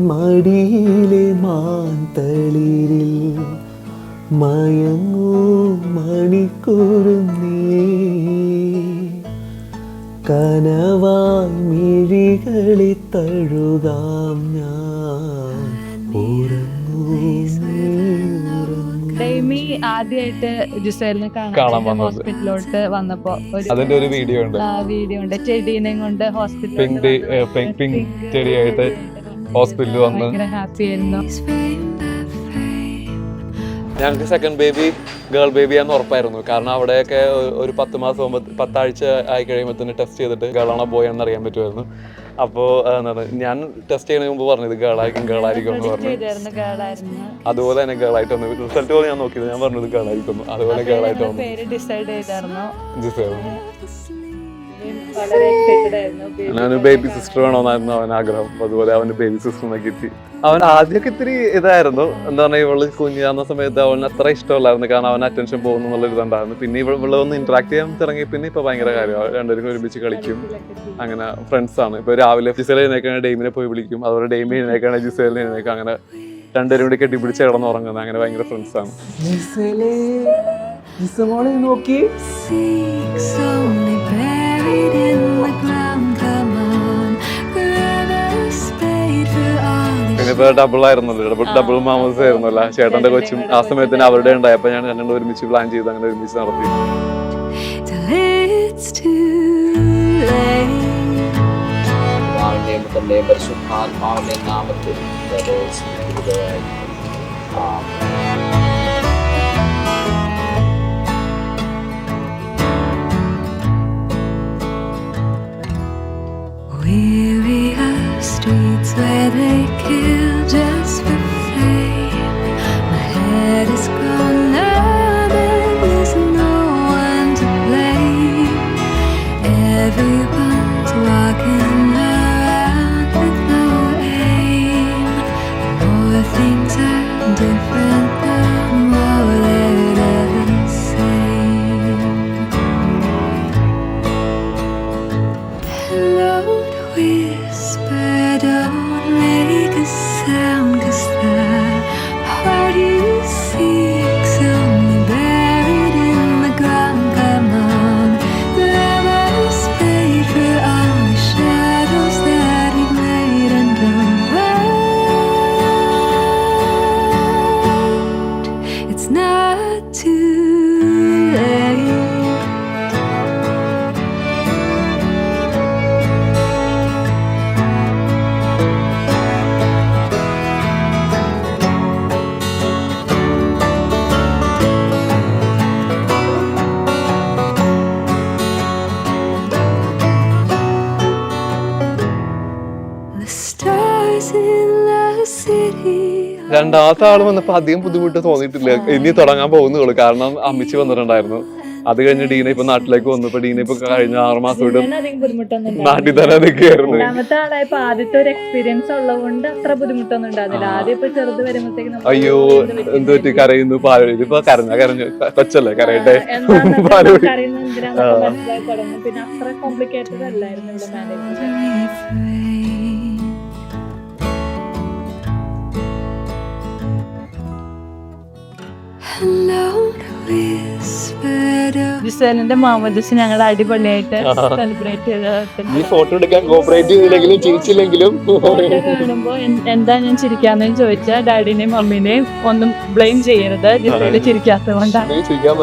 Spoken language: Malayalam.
മടിയിലെ മാന്തളിരിൽ മയങ്ങൂ മണിക്കൂറുന്നേ കനവായി മിഴികളെ തഴുകാം ഞാൻ ഡെയ്മി ആദ്യമായിട്ട് ജിസേലിനെ കാണാൻ ഹോസ്പിറ്റലിലോട്ട് വന്നപ്പോ അതിന്റെ ഒരു വീഡിയോ ഉണ്ട് ചെടീനെയും കൊണ്ട് ഹോസ്പിറ്റലിൽ പിങ്ക് ചെടിയായിട്ട് ഹോസ്പിറ്റലിൽ വന്ന് ഹാപ്പി ആയിരുന്നു. ഞങ്ങൾക്ക് സെക്കൻഡ് ബേബി ഗേൾ ബേബിയാന്ന് ഉറപ്പായിരുന്നു. കാരണം അവിടെയൊക്കെ ഒരു 10 മാസം 10 ആഴ്ച ആയി കഴിയുമ്പോൾ ടെസ്റ്റ് ചെയ്തിട്ട് ഗേളാണോ ബോയ് ആണെന്ന് അറിയാൻ പറ്റുമായിരുന്നു. അപ്പോൾ എന്താണ് ഞാൻ ടെസ്റ്റ് ചെയ്യുന്നതിന് മുമ്പ് പറഞ്ഞത് ഗേളായിരിക്കും എന്ന് പറഞ്ഞു. അതുപോലെ തന്നെ ഗേളായിട്ട് വന്നു. റിസൾട്ട് പോലെ ഞാൻ നോക്കിയത്, ഞാൻ പറഞ്ഞത് ഗേളായിരിക്കുന്നു. അതുപോലെ ഗേളായിട്ട് വന്നു. അവന് ബേബി സിസ്റ്റർ വേണമെന്നായിരുന്നു അവൻ ആഗ്രഹം. അതുപോലെ അവന് ബേബി സിസ്റ്ററിനെ കിട്ടി. അവൻ ആദ്യമൊക്കെ ഇത്തിരി ഇതായിരുന്നു, എന്താ പറഞ്ഞാൽ ഇവള് കുഞ്ഞാകുന്ന സമയത്ത് അവൻ അത്ര ഇഷ്ടമല്ലായിരുന്നു. കാരണം അവൻ അറ്റൻഷൻ പോകുന്നു എന്നുള്ളൊരു ഇതുണ്ടായിരുന്നു. പിന്നെ ഇവിടെ ഒന്ന് ഇന്ററാക്ട് ചെയ്യാൻ തുടങ്ങി. പിന്നെ ഇപ്പൊ ഭയങ്കര കാര്യമാണ്, രണ്ടുപേരും ഒരുമിച്ച് കളിക്കും. അങ്ങനെ ഫ്രണ്ട്സ് ആണ്. ഇപ്പൊ രാവിലെ ജിസേൽ എഴുന്നേക്കാണെങ്കിൽ ഡെയ്മിനെ പോയി വിളിക്കും. അതുപോലെ ഡെയ്മി എഴുന്നേക്കാണെങ്കിൽ ജിസേലിനെ എഴുന്നേക്കാം. അങ്ങനെ രണ്ടുപേരും കൂടി കെട്ടിപ്പിടിച്ച് കിടന്നുറങ്ങുന്നത്. അങ്ങനെ ഭയങ്കര ഫ്രണ്ട്സ് ആണ്. പിന്നെ ഇപ്പൊ ഡബിൾ ആയിരുന്നല്ലോ, ഡബിൾ മാമസ് ആയിരുന്നല്ലോ. ചേട്ടന്റെ കൊച്ചും ആ സമയത്തിന് അവരുടെ ഉണ്ടായപ്പോ ഞാൻ രണ്ടും ഒരുമിച്ച് പ്ലാൻ ചെയ്ത് അങ്ങനെ ഒരുമിച്ച് നടത്തി. Weary of streets where they kill just for fame. My head is grown numb and there's no one to blame. Everyone's walking around with no aim. The more things are different, the more they're the same. Hello. Whisper, don't make a sound, 'cause the heart you seek's only buried in the ground. Come on, glamour's paid for all the shadows that we've made, and don't wait, it's not too late. രണ്ടാമത്തെ ആള് വന്നപ്പോ അധികം ബുദ്ധിമുട്ട് തോന്നിയിട്ടില്ല. ഇനി തുടങ്ങാൻ പോകുന്നുള്ളൂ. കാരണം അമ്മിച്ച് വന്നിട്ടുണ്ടായിരുന്നു. അത് കഴിഞ്ഞ് ഡീന ഇപ്പൊ നാട്ടിലേക്ക് വന്നു. ഇപ്പൊ ഡീന ഇപ്പൊ കഴിഞ്ഞ 6 മാസമായിട്ട് നാട്ടിൽ തന്നെ നിൽക്കുകയായിരുന്നു. ആദ്യത്തെ ഒരു എക്സ്പീരിയൻസ് ഉള്ളതുകൊണ്ട് അത്ര ബുദ്ധിമുട്ടൊന്നും ഉണ്ടാകുന്നില്ല. ആദ്യം ഇപ്പൊ ചെറുത് വരുമ്പോഴത്തേക്കും അയ്യോ എന്ത് പറ്റി കരയുന്നു പാല് ഇതിപ്പോ കരഞ്ഞു കൊച്ചല്ലേ കരയട്ടെ കരയുന്ന എന്തിനാന്ന് മനസ്സിലായി തുടങ്ങും. പിന്നെ അത്ര കോംപ്ലിക്കേറ്റഡ് അല്ലായിരുന്നു ഇവിടെ മാനേജ്. ജിസേലിന്റെ മാമോദിസ ഞങ്ങൾ അടിപൊളിയായിട്ട് സെലിബ്രേറ്റ് ചെയ്ത്. ഈ ഫോട്ടോ എടുക്കാൻ കോപ്പറേറ്റ് ചെയ്തില്ലെങ്കിലും ചിരിച്ചില്ലെങ്കിലും കാണുമ്പോ എന്താ ഞാൻ ചിരിക്കാന്ന് ചോദിച്ചാൽ ഡാഡിനെയും മമ്മീനെയും ഒന്നും ബ്ലെയിം ചെയ്യരുത്. ജിസേല് ചിരിക്കാത്തത് കൊണ്ടാണ്. ചിരിക്കാൻ